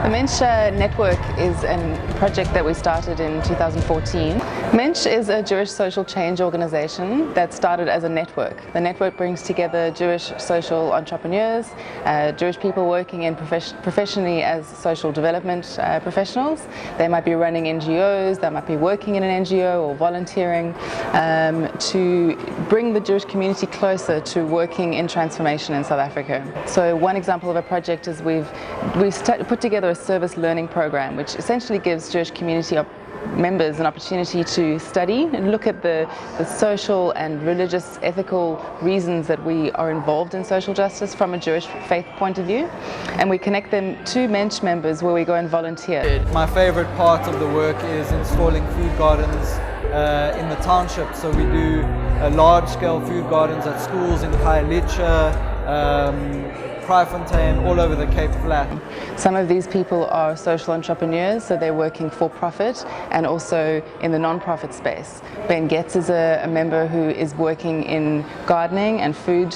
The Mensch Network is a project that we started in 2014. Mensch is a Jewish social change organization that started as a network. The network brings together Jewish social entrepreneurs, Jewish people working in professionally as social development professionals. They might be running NGOs, they might be working in an NGO or volunteering to bring the Jewish community closer to working in transformation in South Africa. So one example of a project is we've put together a service learning program which essentially gives Jewish community members an opportunity to study and look at the social and religious ethical reasons that we are involved in social justice from a Jewish faith point of view, and we connect them to Mensch members where we go and volunteer. My favorite part of the work is installing food gardens in the township. So we do large-scale food gardens at schools in Khayelitsha, Kraaifontein, all over the Cape Flat. Some of these people are social entrepreneurs, so they're working for profit and also in the non-profit space. Ben Getz is a member who is working in gardening and food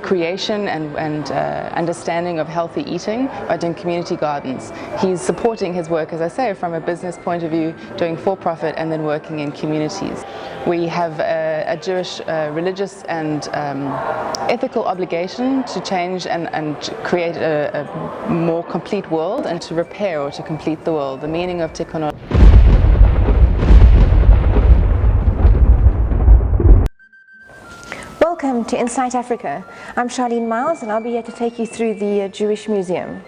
creation and understanding of healthy eating by doing community gardens. He's supporting his work, as I say, from a business point of view, doing for profit and then working in communities. We have a Jewish religious and ethical obligation to change and create a more complete world and to repair or to complete the world, the meaning of tikkun. Welcome to Insight Africa. I'm Charlene Miles and I'll be here to take you through the Jewish Museum.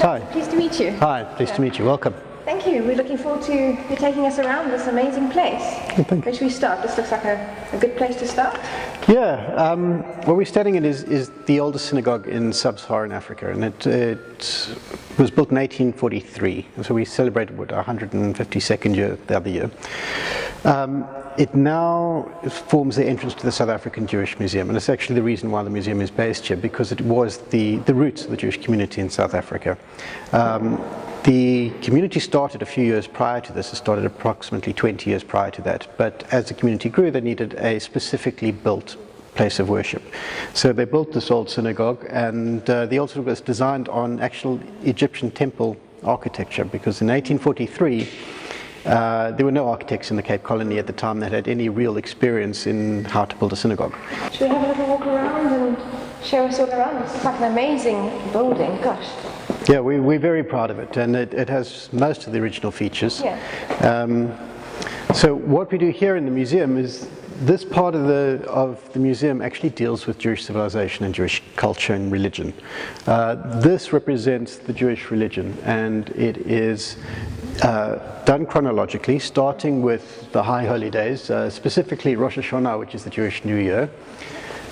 Hi. Pleased to meet you. Hi, pleased to meet you. Welcome. Thank you. We're looking forward to you taking us around this amazing place. Thank you. Where should we start? This looks like a good place to start. Yeah, where we're standing in is the oldest synagogue in sub-Saharan Africa, and it was built in 1843, and so we celebrated our 152nd year the other year. It now forms the entrance to the South African Jewish Museum, and it's actually the reason why the museum is based here, because it was the roots of the Jewish community in South Africa. The community started a few years prior to this. It started approximately 20 years prior to that, but as the community grew, they needed a specifically built place of worship. So they built this old synagogue, and the old synagogue was designed on actual Egyptian temple architecture, because in 1843, there were no architects in the Cape Colony at the time that had any real experience in how to build a synagogue. Should we have a little walk around and show us all around? It's like an amazing building, gosh. Yeah, we're very proud of it, and it has most of the original features. Yeah. So what we do here in the museum is this part of the museum actually deals with Jewish civilization and Jewish culture and religion. This represents the Jewish religion, and it is done chronologically, starting with the High Holy Days, specifically Rosh Hashanah, which is the Jewish New Year.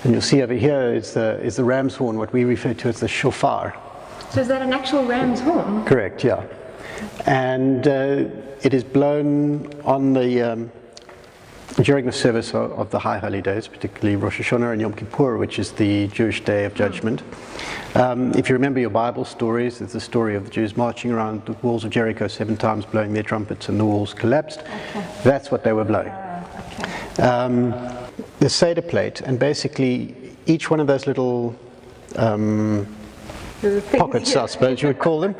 And you'll see over here is the ram's horn, what we refer to as the shofar. So is that an actual ram's horn? Correct, yeah. And it is blown on the during the service of the High Holy Days, particularly Rosh Hashanah and Yom Kippur, which is the Jewish Day of Judgment. If you remember your Bible stories, there's the story of the Jews marching around the walls of Jericho 7 times, blowing their trumpets, and the walls collapsed. Okay. That's what they were blowing. Okay. the Seder plate, and basically each one of those little pockets, I suppose you would call them,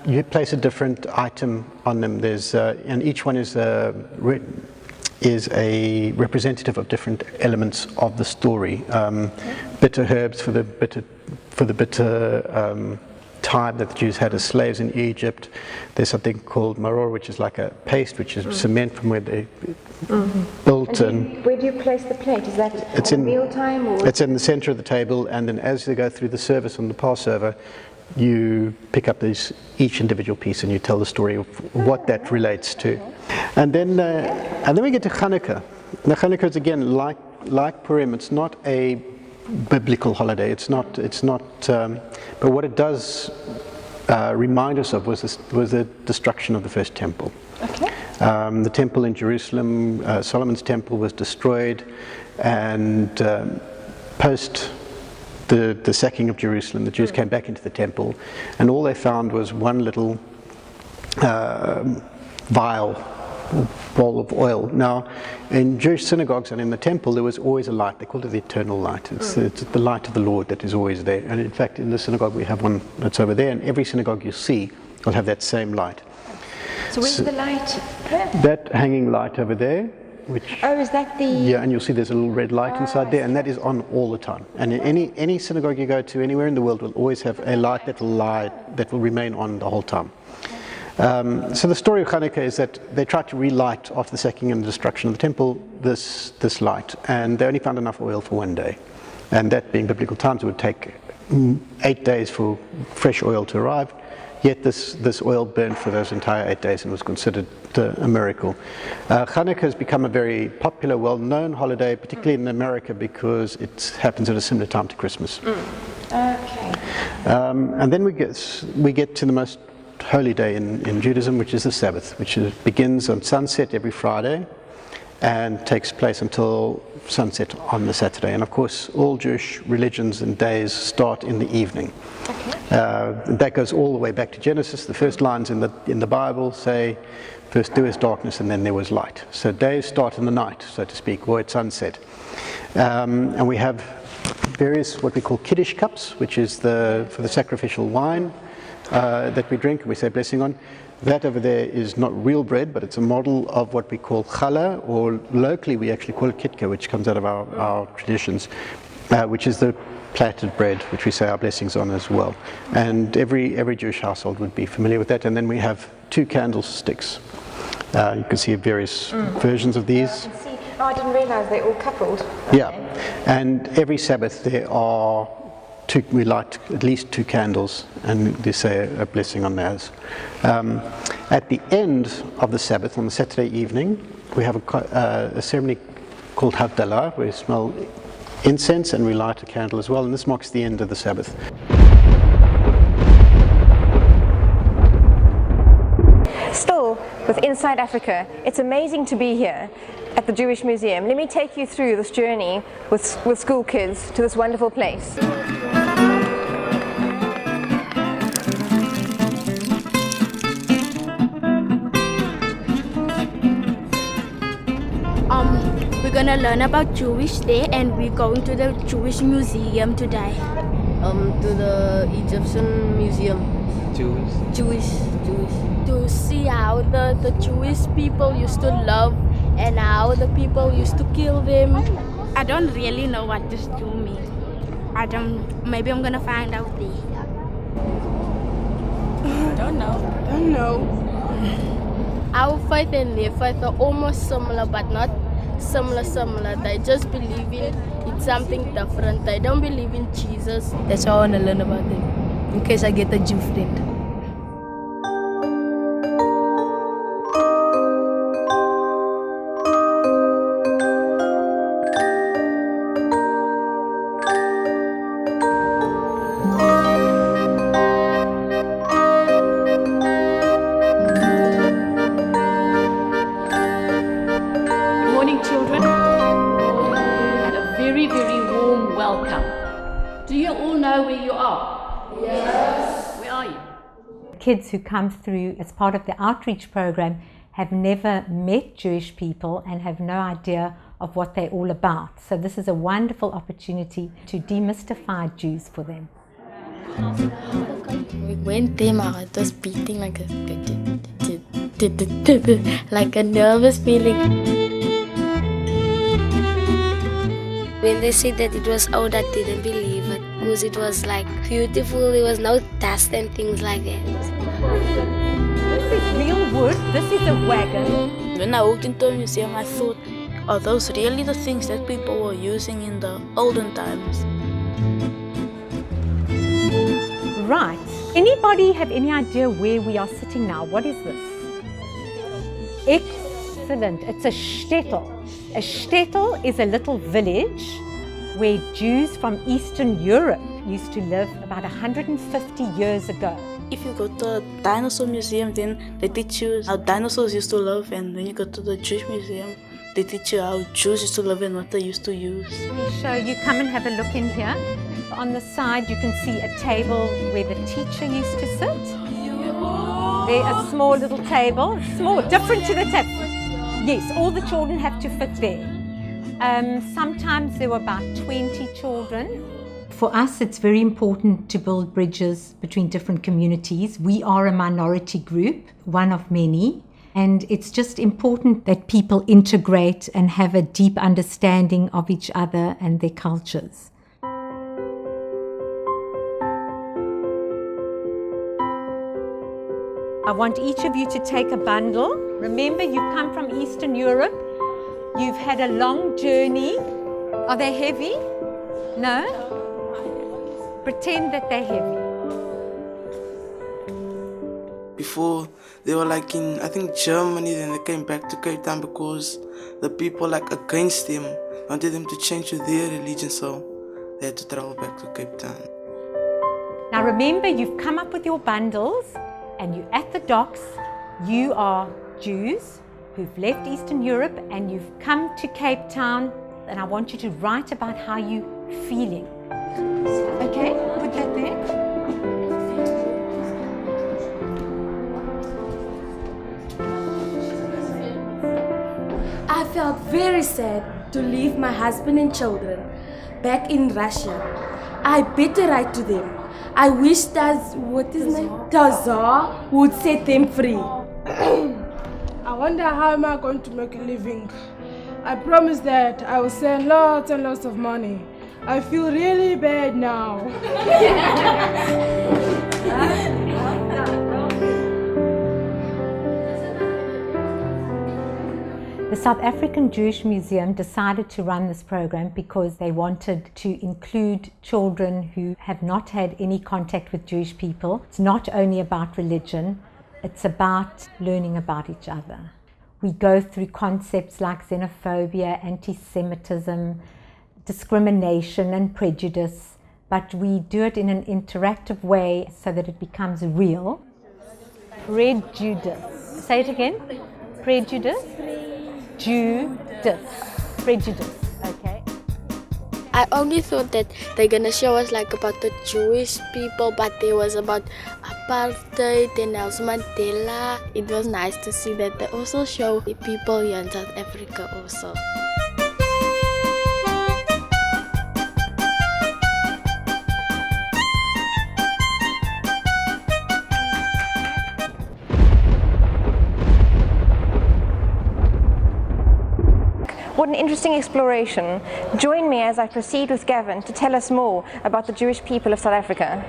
you place a different item on them. There's and each one is a representative of different elements of the story. Bitter herbs for the bitter time that the Jews had as slaves in Egypt. There's something called maror, which is like a paste, which is cement from where they built. And where do you place the plate? Is that at mealtime? Or? It's in the center of the table, and then as they go through the service on the Passover, you pick up each individual piece and you tell the story of what that relates to. And then we get to Hanukkah. Now Hanukkah is again like Purim. It's not a biblical holiday. It's not. But what it does remind us of was the destruction of the first temple. Okay. The temple in Jerusalem, Solomon's temple, was destroyed, and post the sacking of Jerusalem, the Jews came back into the temple, and all they found was one little vial, bowl of oil. Now, in Jewish synagogues and in the temple, there was always a light. They called it the eternal light. It's the light of the Lord that is always there. And in fact, in the synagogue, we have one that's over there, and every synagogue you see will have that same light. So where's the light? That hanging light over there, which... Oh, is that the... Yeah, and you'll see there's a little red light inside there, and that is on all the time. And in any synagogue you go to anywhere in the world will always have a light that will remain on the whole time. So the story of Hanukkah is that they tried to relight after the sacking and the destruction of the temple this light, and they only found enough oil for one day. And that being biblical times, it would take 8 days for fresh oil to arrive. Yet this oil burned for those entire 8 days and was considered a miracle. Hanukkah has become a very popular, well-known holiday, particularly in America, because it happens at a similar time to Christmas. Okay. And then we get to the most holy day in Judaism, which is the Sabbath, which begins on sunset every Friday and takes place until sunset on the Saturday. And of course, all Jewish religions and days start in the evening. Okay. That goes all the way back to Genesis. The first lines in the Bible say, first there was darkness and then there was light. So days start in the night, so to speak, or at sunset. And we have various what we call Kiddush cups, which is for the sacrificial wine that we drink and we say blessing on. That over there is not real bread, but it's a model of what we call challah, or locally we actually call it kitka, which comes out of our traditions, which is the platted bread, which we say our blessings on as well. And every Jewish household would be familiar with that. And then we have 2 candlesticks. You can see various versions of these. I see. Oh, I didn't realize they're all coupled. Okay. Yeah, and every Sabbath there are we light at least 2 candles, and they say a blessing on those. At the end of the Sabbath, on the Saturday evening, we have a ceremony called Havdalah, where we smell incense and we light a candle as well, and this marks the end of the Sabbath. Still, with Inside Africa, it's amazing to be here at the Jewish Museum. Let me take you through this journey with school kids to this wonderful place. We're gonna learn about Jewish Day, and we're going to the Jewish Museum today. To the Egyptian Museum. Jewish. To see how the Jewish people used to love and how the people used to kill them. I don't really know what this Jew means. Maybe I'm gonna find out there. I don't know. Our faith and their faith are almost similar, but not similar. They just believe in something different. They don't believe in Jesus. That's how I want to learn about them, in case I get a Jew friend. Kids who come through as part of the outreach program have never met Jewish people and have no idea of what they're all about. So this is a wonderful opportunity to demystify Jews for them. We went there, my heart was beating like a nervous feeling. When they said that it was old, I didn't believe it because it was like beautiful. There was no dust and things like that. This is real wood. This is a wagon. When I walked into the museum, I thought, are those really the things that people were using in the olden times? Right. Anybody have any idea where we are sitting now? What is this? Excellent. It's a shtetl. A shtetl is a little village where Jews from Eastern Europe used to live about 150 years ago. If you go to the dinosaur museum, then they teach you how dinosaurs used to live, and when you go to the Jewish museum, they teach you how Jews used to live and what they used to use. Let me show you. Come and have a look in here. On the side you can see a table where the teacher used to sit. There, a small little table, small, different to the table. Yes, all the children have to fit there. Sometimes there were about 20 children. For us, it's very important to build bridges between different communities. We are a minority group, one of many, and it's just important that people integrate and have a deep understanding of each other and their cultures. I want each of you to take a bundle. Remember, you've come from Eastern Europe. You've had a long journey. Are they heavy? No? Pretend that they're heavy. Before, they were like in, I think, Germany, then they came back to Cape Town because the people like against them wanted them to change to their religion, so they had to travel back to Cape Town. Now remember, you've come up with your bundles and you're at the docks. You are Jews who've left Eastern Europe and you've come to Cape Town, and I want you to write about how you're feeling. Okay, put that there. I felt very sad to leave my husband and children back in Russia. I better write to them. I wish that, what is his name? Tazar would set them free. I wonder how am I going to make a living. I promise that I will send lots and lots of money. I feel really bad now. The South African Jewish Museum decided to run this program because they wanted to include children who have not had any contact with Jewish people. It's not only about religion, it's about learning about each other. We go through concepts like xenophobia, anti-Semitism, discrimination and prejudice, but we do it in an interactive way so that it becomes real. Prejudice. Say it again. Prejudice. Prejudice, okay. I only thought that they're gonna show us like about the Jewish people, but there was about apartheid and Nelson Mandela. It was nice to see that they also show the people here in South Africa also. What an interesting exploration. Join me as I proceed with Gavin to tell us more about the Jewish people of South Africa.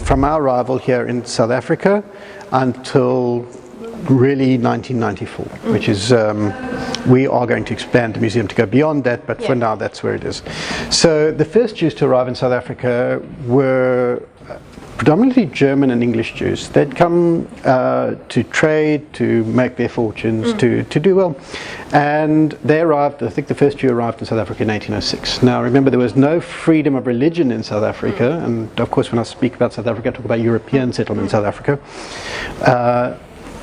From our arrival here in South Africa until really 1994, which is, we are going to expand the museum to go beyond that, but for now that's where it is. So the first Jews to arrive in South Africa were predominantly German and English Jews. They'd come to trade, to make their fortunes, to do well. And they arrived, I think the first Jew arrived in South Africa in 1806. Now remember, there was no freedom of religion in South Africa, and of course when I speak about South Africa I talk about European settlement in South Africa.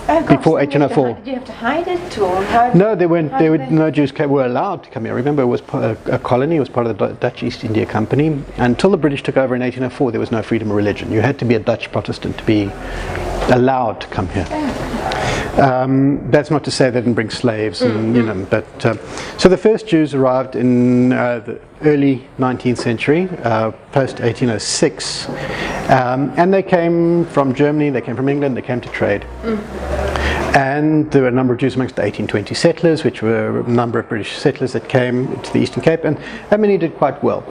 Before 1804. Did you have to hide it, or how? No, there were no Jews were allowed to come here. Remember, it was a colony. It was part of the Dutch East India Company. Until the British took over in 1804, there was no freedom of religion. You had to be a Dutch Protestant to be allowed to come here. That's not to say they didn't bring slaves, and, you know, but so the first Jews arrived in the early 19th century, post 1806, and they came from Germany, they came from England, they came to trade. And there were a number of Jews amongst the 1820 settlers, which were a number of British settlers that came to the Eastern Cape, and many did quite well.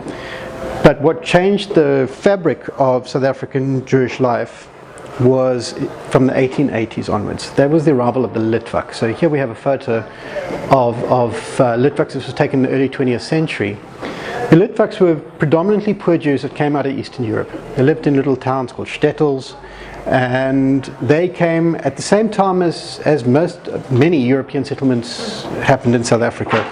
But what changed the fabric of South African Jewish life was from the 1880s onwards. That was the arrival of the Litvak. So here we have a photo of Litvaks. This was taken in the early 20th century. The Litvaks were predominantly poor Jews that came out of Eastern Europe. They lived in little towns called shtetls, and they came at the same time as many European settlements happened in South Africa.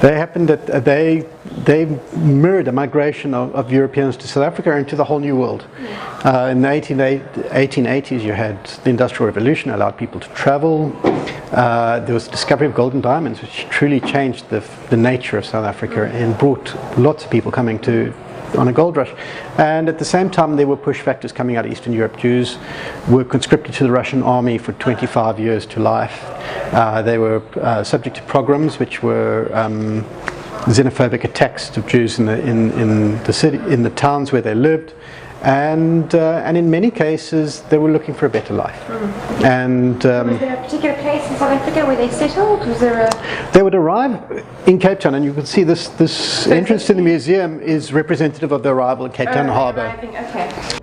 They happened that they mirrored a migration of Europeans to South Africa and to the whole New World. In the 1880s, you had the Industrial Revolution, allowed people to travel. There was the discovery of gold and diamonds, which truly changed the nature of South Africa and brought lots of people coming on a gold rush. And at the same time, there were push factors coming out of Eastern Europe. Jews were conscripted to the Russian army for 25 years to life. They were subject to pogroms, which were xenophobic attacks of Jews in the city, in the towns where they lived. And in many cases, they were looking for a better life. And was there a particular place in South Africa where they settled? Was there a... They would arrive in Cape Town, and you can see this entrance to the museum is representative of the arrival at Cape Town Harbour. Okay.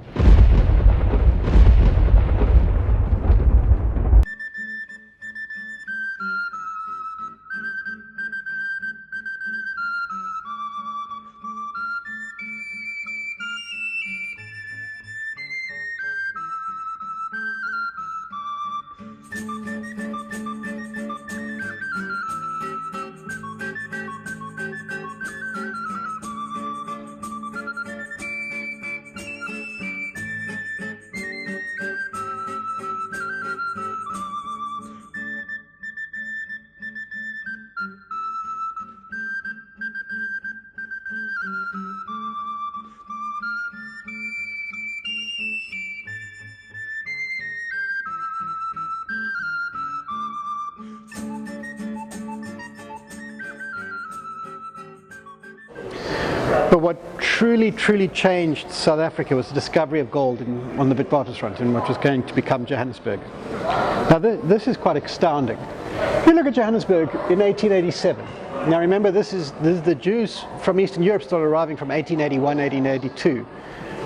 But what truly changed South Africa was the discovery of gold on the Witwatersrand in what was going to become Johannesburg. Now this is quite astounding. If you look at Johannesburg in 1887, now remember this is the Jews from Eastern Europe started arriving from 1881, 1882.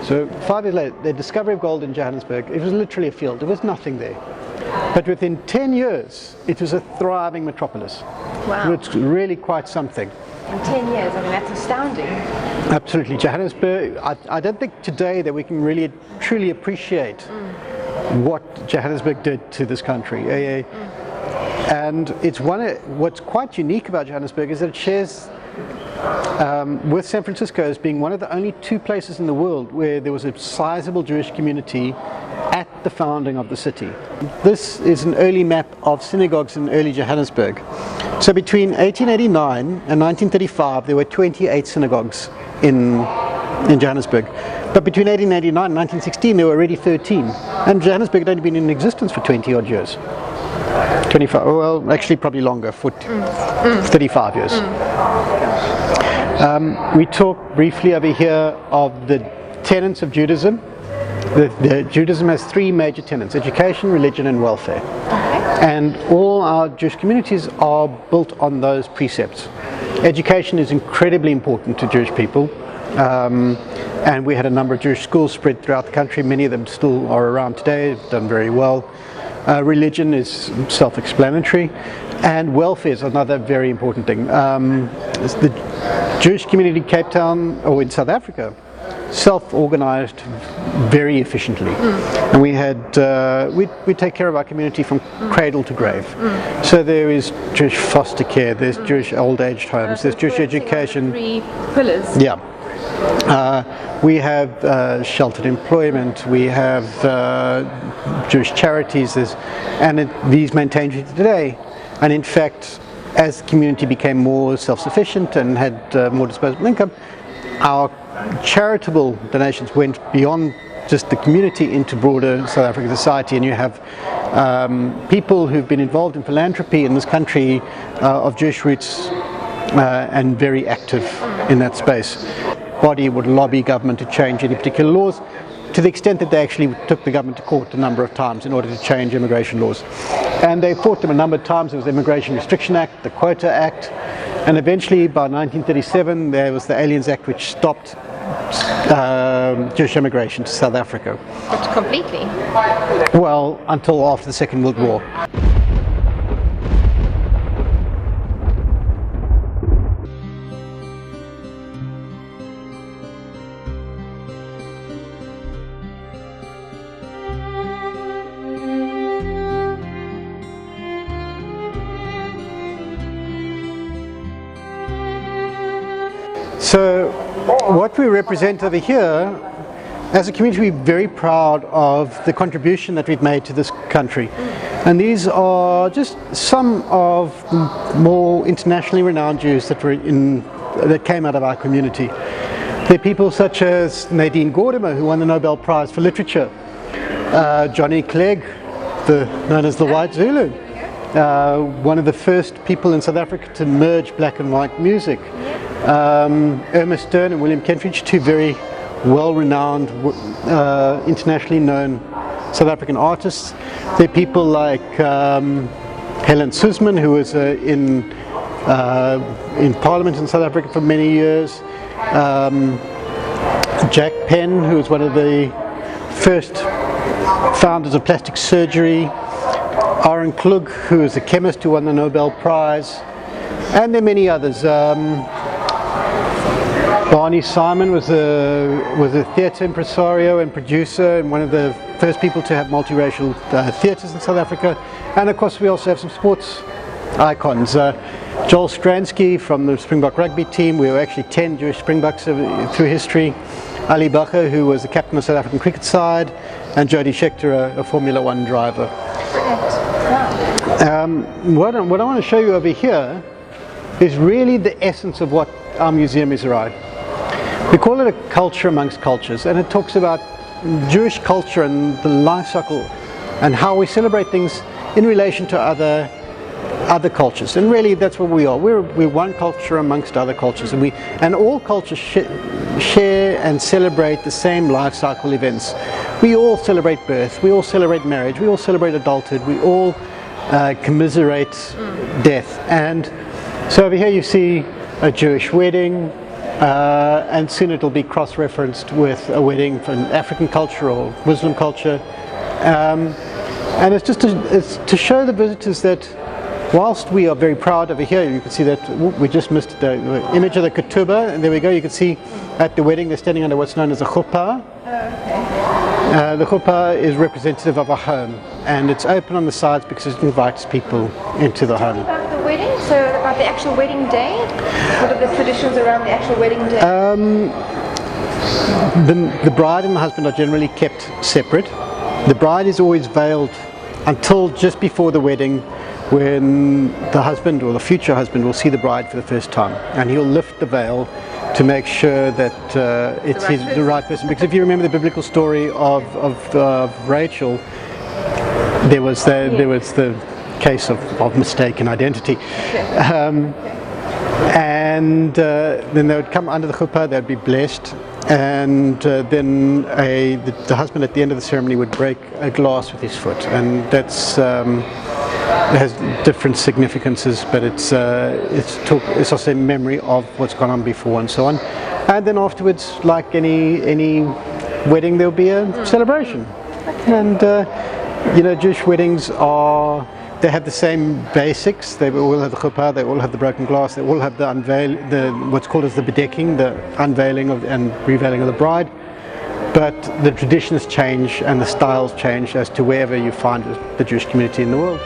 So 5 years later, the discovery of gold in Johannesburg, it was literally a field, there was nothing there. But within 10 years, it was a thriving metropolis. Wow. It's really quite something. In 10 years, I mean, that's astounding. Absolutely. Johannesburg, I don't think today that we can really truly appreciate what Johannesburg did to this country. And what's quite unique about Johannesburg is that it shares with San Francisco as being one of the only 2 places in the world where there was a sizable Jewish community at the founding of the city. This is an early map of synagogues in early Johannesburg. So between 1889 and 1935 there were 28 synagogues in Johannesburg. But between 1889 and 1916 there were already 13. And Johannesburg had only been in existence for 20 odd years. 25, well actually probably longer, for 35 years. We talked briefly over here of the tenets of Judaism. Judaism has 3 major tenets: education, religion and welfare. And all our Jewish communities are built on those precepts. Education is incredibly important to Jewish people. And we had a number of Jewish schools spread throughout the country. Many of them still are around today, done very well. Religion is self-explanatory. And welfare is another very important thing. The Jewish community in Cape Town, or in South Africa, self-organized very efficiently, and we take care of our community from cradle to grave. So there is Jewish foster care, there's Jewish old aged homes, there's Jewish education. 3 pillars. Yeah. We have sheltered employment, we have Jewish charities, these maintained today. And in fact, as the community became more self-sufficient and had more disposable income, our charitable donations went beyond just the community into broader South African society, and you have people who've been involved in philanthropy in this country of Jewish roots and very active in that space. Body would lobby government to change any particular laws, to the extent that they actually took the government to court a number of times in order to change immigration laws. And they fought them a number of times. There was the Immigration Restriction Act, the Quota Act, and eventually by 1937 there was the Aliens Act, which stopped Jewish immigration to South Africa. But completely? Well, until after the Second World War. So what we represent over here, as a community, we're very proud of the contribution that we've made to this country. And these are just some of the more internationally renowned Jews that came out of our community. There are people such as Nadine Gordimer, who won the Nobel Prize for Literature, Johnny Clegg, known as the White Zulu, one of the first people in South Africa to merge black and white music. Irma Stern and William Kentridge, two very well-renowned, internationally known South African artists. There are people like Helen Suzman, who was in Parliament in South Africa for many years. Jack Penn, who was one of the first founders of plastic surgery. Aaron Klug, who is a chemist who won the Nobel Prize. And there are many others. Barney Simon was a theatre impresario and producer, and one of the first people to have multiracial theatres in South Africa. And of course we also have some sports icons. Joel Stransky from the Springbok rugby team. We were actually 10 Jewish Springboks through history. Ali Bacher, who was the captain of the South African cricket side, and Jody Scheckter, a Formula One driver. What I want to show you over here is really the essence of what our museum is about. We call it a culture amongst cultures, and it talks about Jewish culture and the life cycle and how we celebrate things in relation to other cultures. And really that's what we are. We're one culture amongst other cultures, and all cultures share and celebrate the same life cycle events. We all celebrate birth, we all celebrate marriage, we all celebrate adulthood, we all commiserate death. And so over here you see a Jewish wedding, and soon it'll be cross-referenced with a wedding from African culture or Muslim culture. And it's just to show the visitors that whilst we are very proud over here, you can see that we just missed the image of the ketubah, and there we go, you can see at the wedding they're standing under what's known as a chuppah. The chuppah is representative of a home, and it's open on the sides because it invites people into the home. About the wedding, so about the actual wedding day, what are the traditions around the actual wedding day? The bride and the husband are generally kept separate. The bride is always veiled until just before the wedding, when the husband or the future husband will see the bride for the first time, and he'll lift the veil to make sure that it's the right person. Because if you remember the biblical story of Rachel, there was the case of mistaken identity. And then they would come under the chuppah, they'd be blessed, and then the husband at the end of the ceremony would break a glass with his foot, and that's it has different significances, but it's also a memory of what's gone on before and so on. And then afterwards, like any wedding, there'll be a celebration. And Jewish weddings they have the same basics. They all have the chuppah, they all have the broken glass, they all have what's called as the bedecking, the unveiling and reveiling of the bride. But the traditions change and the styles change as to wherever you find the Jewish community in the world.